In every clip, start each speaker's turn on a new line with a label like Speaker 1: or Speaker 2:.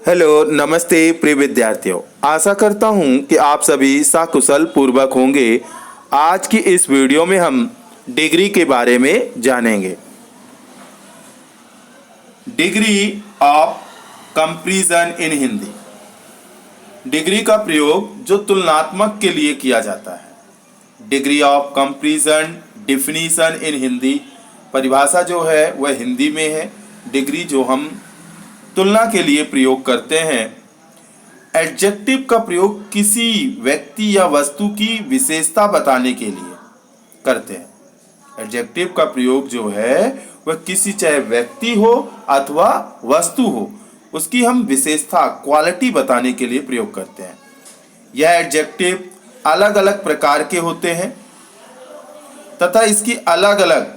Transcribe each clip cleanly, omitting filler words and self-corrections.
Speaker 1: Hello, नमस्ते प्रिय विद्यार्थियों। आशा करता हूं कि आप सभी सकुशल पूर्वक होंगे। आज की इस वीडियो में हम डिग्री के बारे में जानेंगे। Degree of comparison in Hindi. Degree का प्रयोग जो तुलनात्मक के लिए किया जाता है। डिग्री ऑफ कंपैरिजन डिफिनीशन इन हिंदी। परिभाषा जो है वह हिंदी में है। डिग्री जो हम तुलना के लिए प्रयोग करते हैं। एडजेक्टिव का प्रयोग किसी व्यक्ति या वस्तु की विशेषता बताने के लिए करते हैं। एडजेक्टिव का प्रयोग जो है वह किसी चाहे व्यक्ति हो अथवा वस्तु हो, उसकी हम विशेषता क्वालिटी बताने के लिए प्रयोग करते हैं। यह एडजेक्टिव अलग अलग प्रकार के होते हैं तथा इसकी अलग अलग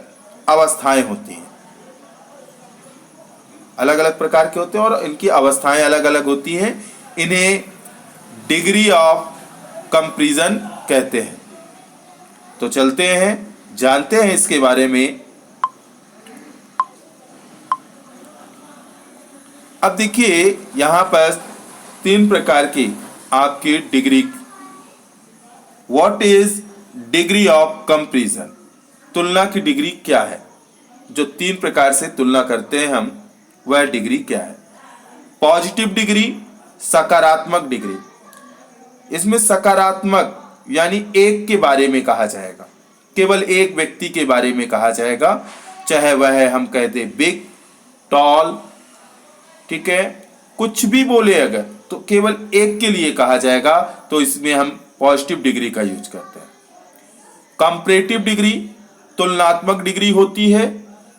Speaker 1: अवस्थाएं होती हैं। अलग अलग प्रकार के होते हैं और इनकी अवस्थाएं अलग अलग होती हैं। इन्हें डिग्री ऑफ कंपैरिजन कहते हैं। तो चलते हैं, जानते हैं इसके बारे में। अब देखिए, यहां पर 3 प्रकार की आपकी degree. What is degree of comparison? तुलना की डिग्री क्या है? जो 3 प्रकार से तुलना करते हैं हम, वह डिग्री क्या है? पॉजिटिव डिग्री, सकारात्मक डिग्री। इसमें सकारात्मक यानी एक के बारे में कहा जाएगा, केवल एक व्यक्ति के बारे में कहा जाएगा, चाहे वह हम कहते बिग, टॉल, ठीक है, कुछ भी बोले अगर, तो केवल एक के लिए कहा जाएगा। तो इसमें हम पॉजिटिव डिग्री का यूज करते हैं। कंपैरेटिव डिग्री तुलनात्मक डिग्री होती है,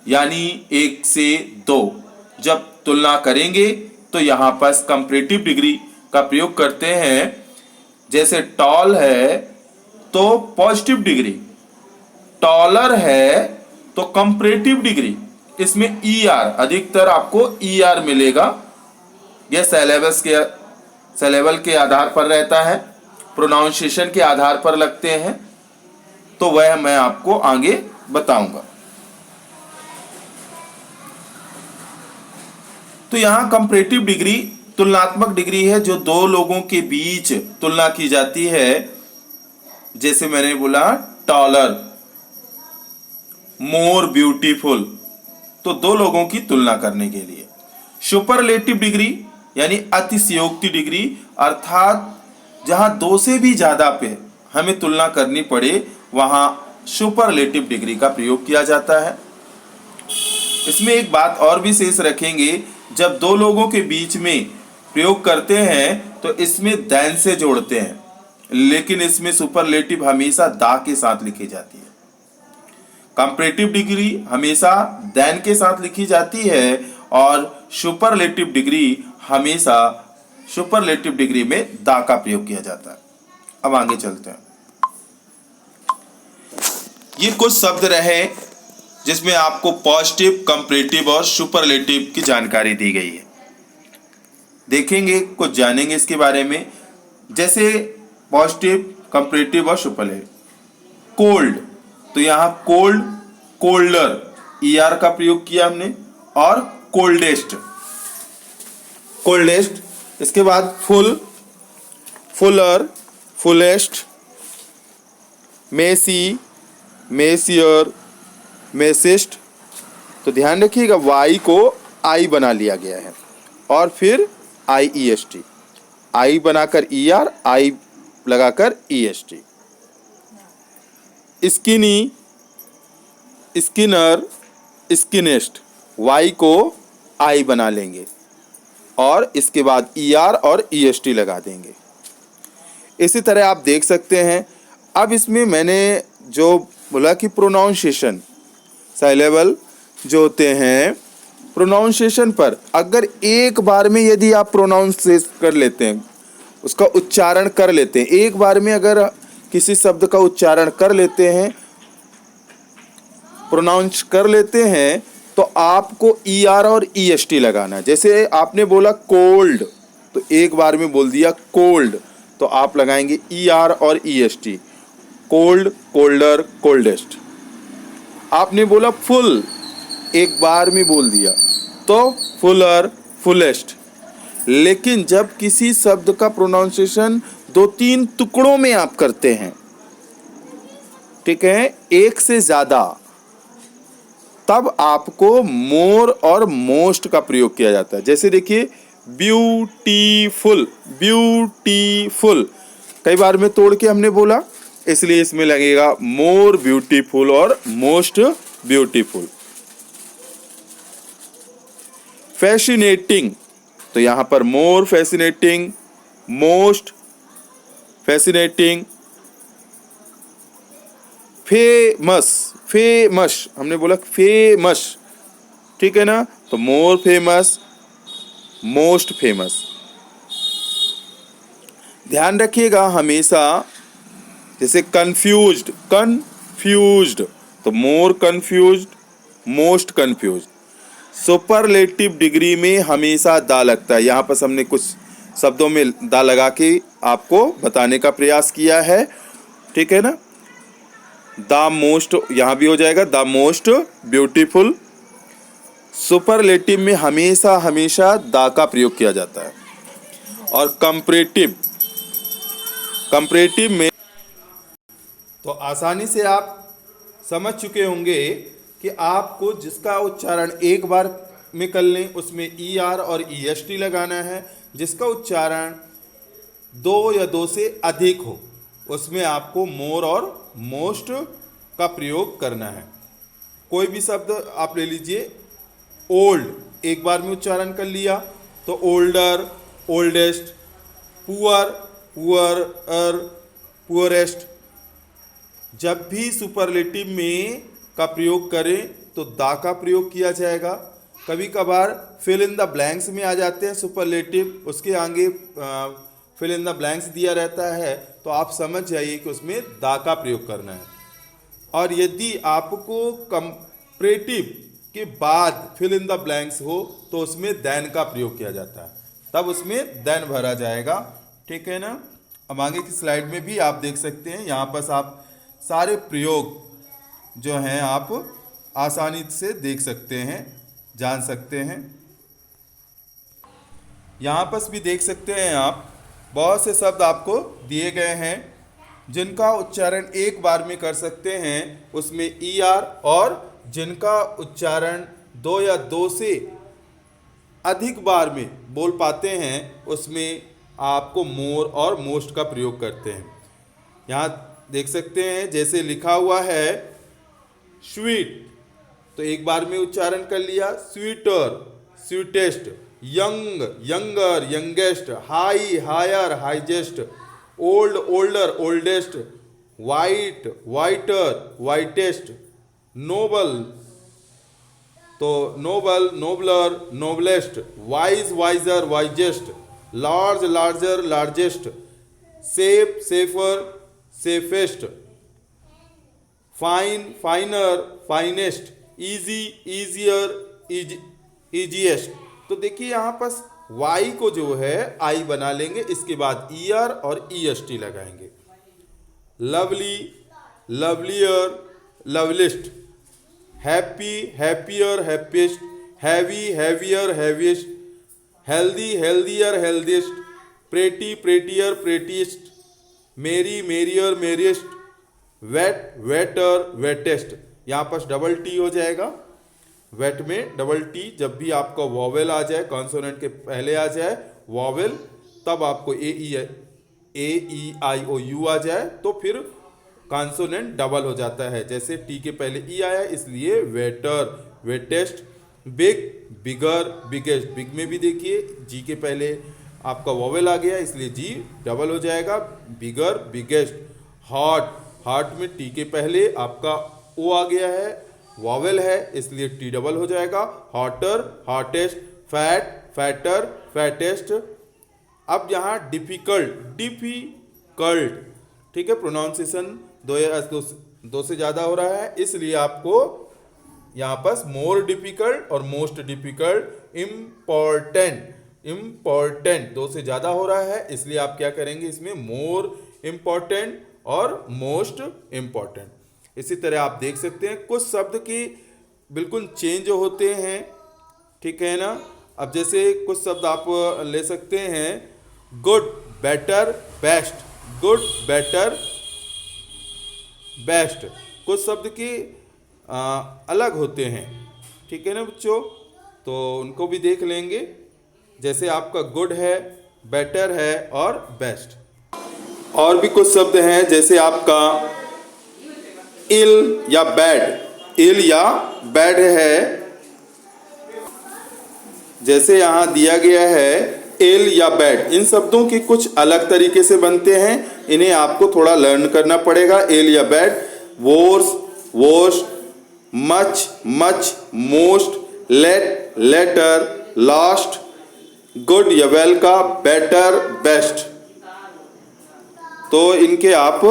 Speaker 1: यानी 1 से 2 जब तुलना करेंगे तो यहां पर कंपैरेटिव डिग्री का प्रयोग करते हैं। जैसे टॉल है तो पॉजिटिव डिग्री, टॉलर है तो कंपैरेटिव डिग्री। इसमें ER, अधिकतर आपको ER मिलेगा। यह सिलेबल के आधार पर रहता है, प्रोनाउंसिएशन के आधार पर लगते हैं, तो वह मैं आपको आगे बताऊंगा। तो यहां कंपैरेटिव डिग्री तुलनात्मक डिग्री है, जो 2 लोगों के बीच तुलना की जाती है। जैसे मैंने बोला टॉलर, मोर ब्यूटीफुल, तो 2 लोगों की तुलना करने के लिए। सुपरलेटिव डिग्री यानी अतिशयोक्ति डिग्री, अर्थात जहां 2 से भी ज्यादा पे हमें तुलना करनी पड़े, वहां सुपरलेटिव डिग्री का प्रयोग किया जाता है। इसमें एक बात और भी शेष रखेंगे, जब 2 लोगों के बीच में प्रयोग करते हैं तो इसमें देन से जोड़ते हैं, लेकिन इसमें सुपरलेटिव हमेशा दा के साथ लिखी जाती है। कंपैरेटिव डिग्री हमेशा देन के साथ लिखी जाती है और सुपरलेटिव डिग्री हमेशा सुपरलेटिव डिग्री में दा का प्रयोग किया जाता है। अब आगे चलते हैं। ये कुछ शब्द रहे जिसमें आपको पॉजिटिव, कंपैरेटिव और सुपरलेटिव की जानकारी दी गई है। देखेंगे, कुछ जानेंगे इसके बारे में। जैसे पॉजिटिव, कंपैरेटिव और सुपरलेटिव। कोल्ड, तो यहां कोल्ड, कोल्डर, ER का प्रयोग किया हमने, और कोल्डेस्ट, कोल्डेस्ट। इसके बाद full, fuller, fullest, messy, messier, messiest. तो ध्यान रखिएगा, Y को I बना लिया गया है और फिर IEST, I बनाकर ER, I लगाकर EST। स्किनी, स्किनर, स्किनेस्ट, Y को I बना लेंगे और इसके बाद ER और EST लगा देंगे। इसी तरह आप देख सकते हैं। अब इसमें मैंने जो बोला कि प्रोनाउंसिएशन, सिलेबल जो होते हैं, प्रोनाउंसिएशन पर अगर एक बार में यदि आप प्रोनाउंस कर लेते हैं, उसका उच्चारण कर लेते हैं, एक बार में अगर किसी शब्द का उच्चारण कर लेते हैं, प्रोनाउंस कर लेते हैं, तो आपको ER और EST लगाना है। जैसे आपने बोला कोल्ड, तो एक बार में बोल दिया कोल्ड, तो आप लगाएंगे ER और EST। Cold, colder, coldest. आपने बोला फुल, एक बार में बोल दिया, तो फुलर, फुलेस्ट। लेकिन जब किसी शब्द का प्रोनाउंसिएशन 2-3 टुकड़ों में आप करते हैं, ठीक है, एक से ज्यादा, तब आपको मोर और मोस्ट का प्रयोग किया जाता है। जैसे देखिए ब्यूटीफुल, ब्यूटीफुल कई बार में तोड़ के हमने बोला, इसलिए इसमें लगेगा मोर ब्यूटीफुल और मोस्ट ब्यूटीफुल। फैसिनेटिंग, तो यहां पर more fascinating, most fascinating. Famous, famous हमने बोला फेमस, ठीक है ना, तो मोर फेमस, मोस्ट फेमस। ध्यान रखिएगा हमेशा, जैसे कंफ्यूज्ड, कंफ्यूज्ड तो more confused, most confused. Superlative degree में हमेशा दा लगता है। यहाँ पर हमने कुछ शब्दों में दा लगा के आपको बताने का प्रयास किया है, ठीक है ना। द मोस्ट यहाँ भी हो जाएगा, द मोस्ट ब्यूटीफुल। सुपरलेटिव में हमेशा हमेशा दा का प्रयोग किया जाता है। और कंपैरेटिव, कंपैरेटिव में तो आसानी से आप समझ चुके होंगे कि आपको जिसका उच्चारण एक बार में कर लें उसमें ER और EST लगाना है, जिसका उच्चारण 2 या 2 से अधिक हो उसमें आपको मोर और मोस्ट का प्रयोग करना है। कोई भी शब्द आप ले लीजिए, ओल्ड एक बार में उच्चारण कर लिया तो older, oldest, poor, poorer, poorest. जब भी सुपरलेटिव में का प्रयोग करें तो दा का प्रयोग किया जाएगा। कभी कभार फिल इन द ब्लैंक्स में आ जाते हैं सुपरलेटिव, उसके आगे फिल इन द ब्लैंक्स दिया रहता है, तो आप समझ जाइए कि उसमें दा का प्रयोग करना है। और यदि आपको कंपैरेटिव के बाद फिल इन द ब्लैंक्स हो तो उसमें देन का प्रयोग किया जाता है, तब उसमें देन भरा जाएगा, ठीक है ना। अब आगे की स्लाइड में भी आप देख सकते हैं, यहाँ पर आप सारे प्रयोग जो हैं आप आसानी से देख सकते हैं, जान सकते हैं। यहाँ पर भी देख सकते हैं आप, बहुत से शब्द आपको दिए गए हैं जिनका उच्चारण एक बार में कर सकते हैं, उसमें ER, और जिनका उच्चारण 2 या 2 से अधिक बार में बोल पाते हैं उसमें आपको मोर और मोस्ट का प्रयोग करते हैं। यहाँ देख सकते हैं जैसे लिखा हुआ है स्वीट, तो एक बार में उच्चारण कर लिया, sweeter, sweetest, young, younger, youngest, high, higher, highest, old, older, oldest, white, whiter, whitest, noble, तो noble, nobler, noblest, wise, wiser, wisest, large, larger, largest, safe, safer, safest, fine, finer, finest, easy, easier, easiest. तो देखिए यहाँ पर Y को जो है आई बना लेंगे, इसके बाद ER और EST लगाएंगे। Lovely, lovelier, loveliest, happy, happier, happiest, heavy, heavier, heaviest, healthy, healthier, healthiest, pretty, prettier, prettiest, merry, merrier, merriest, wet, wetter, wettest. यहाँ पर डबल T हो जाएगा, वेट में डबल T। जब भी आपका वॉवेल आ जाए, कॉन्सोनेंट के पहले आ जाए वॉवेल, तब आपको AEIOU आ जाए तो फिर कॉन्सोनेंट डबल हो जाता है। जैसे T के पहले E आया इसलिए वेटर, वेटेस्ट, बिग, बिगर, बिगेस्ट। बिग में भी देखिए G के पहले आपका वॉवेल आ गया इसलिए G डबल हो जाएगा, बिगर, बिगेस्ट। हॉट, हॉट में T के पहले आपका O आ गया है, वॉवेल है इसलिए T डबल हो जाएगा, hotter, hottest, fat, fatter, fattest. अब यहाँ डिफिकल्ट, डिफिकल्ट, ठीक है, प्रोनाउंसिएशन 2 से ज़्यादा हो रहा है इसलिए आपको यहाँ पर मोर डिफिकल्ट और मोस्ट डिफिकल्ट, इम्पॉर्टेंट, इम्पॉर्टेंट 2 से ज़्यादा हो रहा है इसलिए आप क्या करेंगे इसमें मोर इम्पॉर्टेंट और मोस्ट इम्पॉर्टेंट। इसी तरह आप देख सकते हैं कुछ शब्द की बिल्कुल चेंज होते हैं, ठीक है ना। अब जैसे कुछ शब्द आप ले सकते हैं, good, better, best, good, better, best. कुछ शब्द के अलग होते हैं, ठीक है ना बच्चों, तो उनको भी देख लेंगे। जैसे आपका गुड है, बेटर है और बेस्ट। और भी कुछ शब्द हैं, जैसे आपका इल या बैड, इल या बैड है। जैसे यहाँ दिया गया है इल या बैड, इन शब्दों के कुछ अलग तरीके से बनते हैं, इन्हें आपको थोड़ा लर्न करना पड़ेगा। इल या bad, worse, worst, much, much, most, late, later, last, good या वेल का, बेटर, बेस्ट। तो इनके आप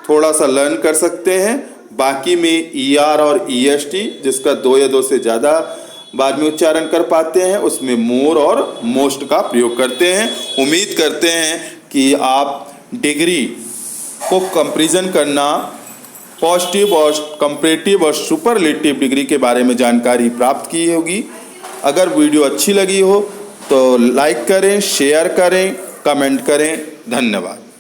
Speaker 1: थोड़ा सा लर्न कर सकते हैं। बाकी में ER और EST, जिसका 2 या 2 से ज़्यादा बार में उच्चारण कर पाते हैं, उसमें मोर और मोस्ट का प्रयोग करते हैं। उम्मीद करते हैं कि आप डिग्री को कंपैरिजन करना, पॉजिटिव और कंपैरेटिव और सुपरलेटिव डिग्री के बारे में जानकारी प्राप्त की होगी। अगर वीडियो अच्छी लगी हो तो लाइक करें, शेयर करें, कमेंट करें। धन्यवाद।